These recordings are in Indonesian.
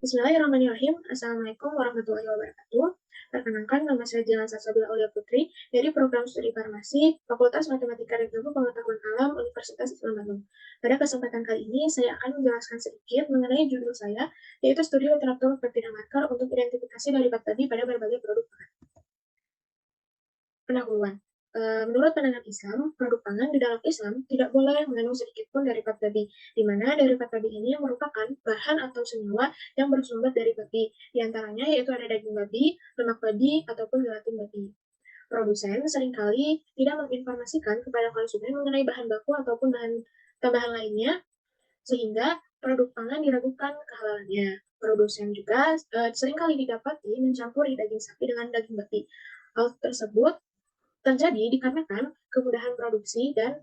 Bismillahirrahmanirrahim. Assalamualaikum warahmatullahi wabarakatuh. Perkenalkan, nama saya Jalan Salsabila Aulia Putri dari program studi farmasi Fakultas Matematika dan Ilmu Pengetahuan Alam Universitas Islam Bandung. Pada kesempatan kali ini, saya akan menjelaskan sedikit mengenai judul saya, yaitu studi literatur peptida marker untuk identifikasi derivat tadi pada berbagai produk pangan. Pendahuluan. Menurut pandangan Islam, produk pangan di dalam Islam tidak boleh mengandung sedikit pun derivat babi, di mana derivat babi ini merupakan bahan atau senyawa yang bersumber dari babi. Di antaranya yaitu ada daging babi, lemak babi, ataupun gelatin babi. Produsen seringkali tidak menginformasikan kepada konsumen mengenai bahan baku ataupun bahan tambahan lainnya, sehingga produk pangan diragukan kehalalannya. Produsen juga seringkali didapati mencampuri daging sapi dengan daging babi. Hal tersebut terjadi dikarenakan kemudahan produksi dan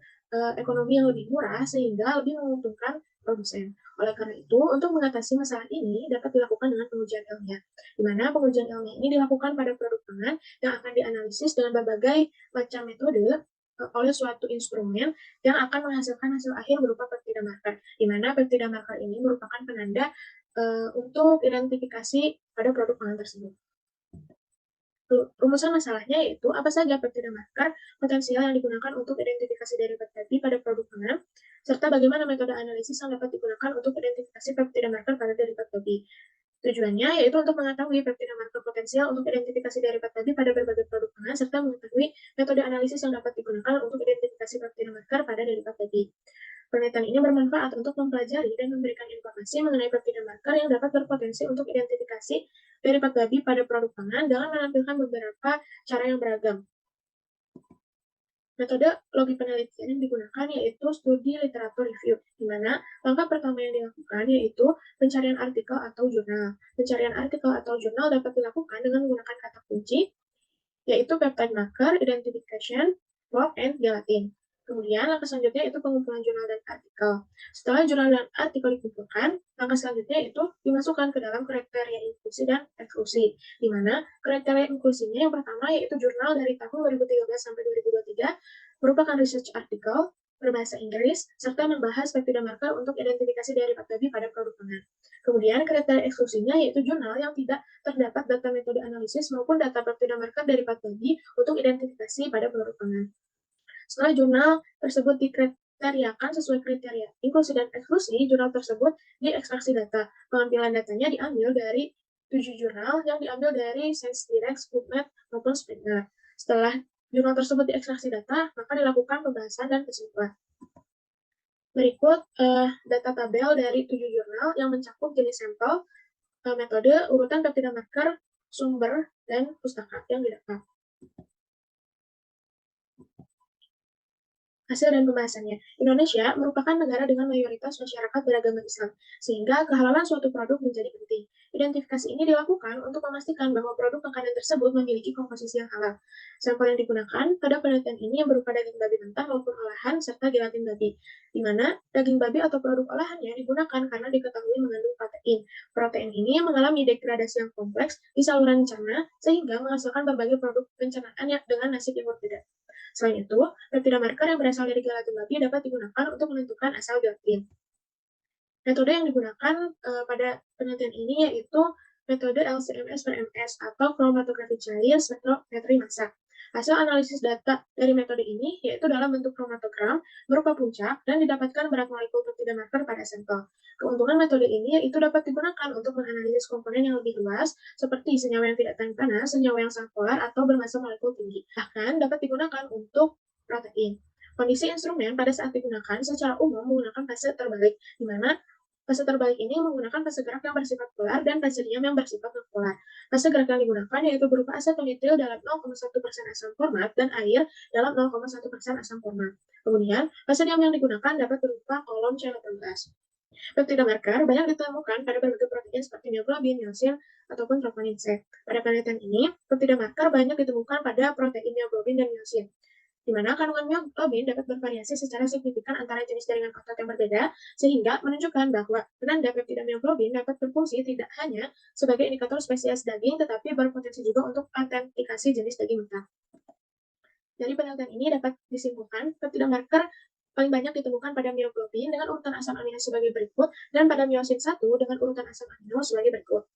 ekonomi yang lebih murah sehingga lebih menguntungkan produsen. Oleh karena itu, untuk mengatasi masalah ini dapat dilakukan dengan pengujian ilmiah, di mana pengujian ilmiah ini dilakukan pada produk pangan yang akan dianalisis dengan berbagai macam metode oleh suatu instrumen yang akan menghasilkan hasil akhir berupa peptida marker, di mana peptida marker ini merupakan penanda untuk identifikasi pada produk pangan tersebut. Rumusan masalahnya yaitu apa saja peptida marker potensial yang digunakan untuk identifikasi derivat babi pada produk pangan, serta bagaimana metode analisis yang dapat digunakan untuk identifikasi peptida marker pada derivat babi. Tujuannya yaitu untuk mengetahui peptida marker potensial untuk identifikasi derivat babi pada berbagai produk pangan, serta mengetahui metode analisis yang dapat digunakan untuk identifikasi peptida marker pada derivat babi. Penelitian ini bermanfaat untuk mempelajari dan memberikan informasi mengenai peptida marker yang dapat berpotensi untuk identifikasi derivat babi pada produk pangan dengan menampilkan beberapa cara yang beragam. Metode logi penelitian yang digunakan yaitu studi literatur review, di mana langkah pertama yang dilakukan yaitu pencarian artikel atau jurnal. Pencarian artikel atau jurnal dapat dilakukan dengan menggunakan kata kunci, yaitu peptide marker, identification, log, and gelatin. Kemudian langkah selanjutnya itu pengumpulan jurnal dan artikel. Setelah jurnal dan artikel dikumpulkan, langkah selanjutnya itu dimasukkan ke dalam kriteria inklusi dan eksklusi, di mana kriteria inklusinya yang pertama yaitu jurnal dari tahun 2013 sampai 2023 merupakan research article berbahasa Inggris, serta membahas peptida marker untuk identifikasi derivat babi pada produk pangan. Kemudian kriteria eksklusinya yaitu jurnal yang tidak terdapat data metode analisis maupun data peptida marker derivat babi untuk identifikasi pada produk pangan. Setelah jurnal tersebut dikriteriakan sesuai kriteria inklusi dan eksklusi, jurnal tersebut diekstraksi data. Pengambilan datanya diambil dari 7 jurnal yang diambil dari ScienceDirect, PubMed, maupun Springer. Setelah jurnal tersebut diekstraksi data, maka dilakukan pembahasan dan kesimpulan. Berikut data tabel dari 7 jurnal yang mencakup jenis sampel, metode, urutan peptida marker, sumber, dan pustaka yang didapat. Hasil dan pembahasannya. Indonesia merupakan negara dengan mayoritas masyarakat beragama Islam, sehingga kehalalan suatu produk menjadi penting. Identifikasi ini dilakukan untuk memastikan bahwa produk makanan tersebut memiliki komposisi yang halal. Sampel yang digunakan pada penelitian ini yang berupa daging babi mentah maupun olahan serta gelatin babi, di mana daging babi atau produk olahannya digunakan karena diketahui mengandung protein. Protein ini mengalami degradasi yang kompleks di saluran cerna sehingga menghasilkan berbagai produk pencernaan dengan nasib yang berbeda. Selain itu, peptida marker yang berasal dari gelatin babi dapat digunakan untuk menentukan asal gelatin. Metode yang digunakan pada penelitian ini yaitu metode LCMS per MS atau chromatography cair spektrometri massa. Hasil analisis data dari metode ini yaitu dalam bentuk kromatogram berupa puncak dan didapatkan berat molekul peptida marker pada sampel. Keuntungan metode ini yaitu dapat digunakan untuk menganalisis komponen yang lebih luas seperti senyawa yang tidak tahan panas, senyawa yang sangat polar, atau bermassa molekul tinggi. Bahkan dapat digunakan untuk protein. Kondisi instrumen pada saat digunakan secara umum menggunakan fase terbalik, di mana fase terbalik ini menggunakan fase gerak yang bersifat polar dan fase diam yang bersifat non-polar. Fase gerak yang digunakan yaitu berupa asetonitrile dalam 0,1% asam format dan air dalam 0,1% asam format. Kemudian, fase diam yang digunakan dapat berupa kolom C18. Peptida marker banyak ditemukan pada berbagai protein seperti mioglobin, myosin, ataupun troponin C. Pada penelitian ini, peptida marker banyak ditemukan pada protein mioglobin dan myosin, di mana kandungan mioglobin dapat bervariasi secara signifikan antara jenis jaringan otot yang berbeda, sehingga menunjukkan bahwa penanda peptida mioglobin dapat berfungsi tidak hanya sebagai indikator spesies daging, tetapi berpotensi juga untuk autentikasi jenis daging mentah. Dari penelitian ini dapat disimpulkan peptida marker paling banyak ditemukan pada mioglobin dengan urutan asam amino sebagai berikut, dan pada myosin 1 dengan urutan asam amino sebagai berikut.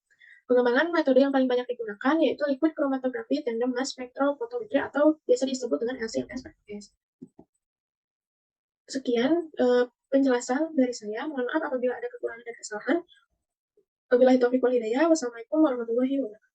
Pengembangan metode yang paling banyak digunakan yaitu liquid chromatography tandem mass spectrophotometry atau biasa disebut dengan LC-MS. Sekian penjelasan dari saya. Mohon maaf apabila ada kekurangan dan kesalahan. Wabillahi taufiq wal hidayah. Wassalamualaikum warahmatullahi wabarakatuh.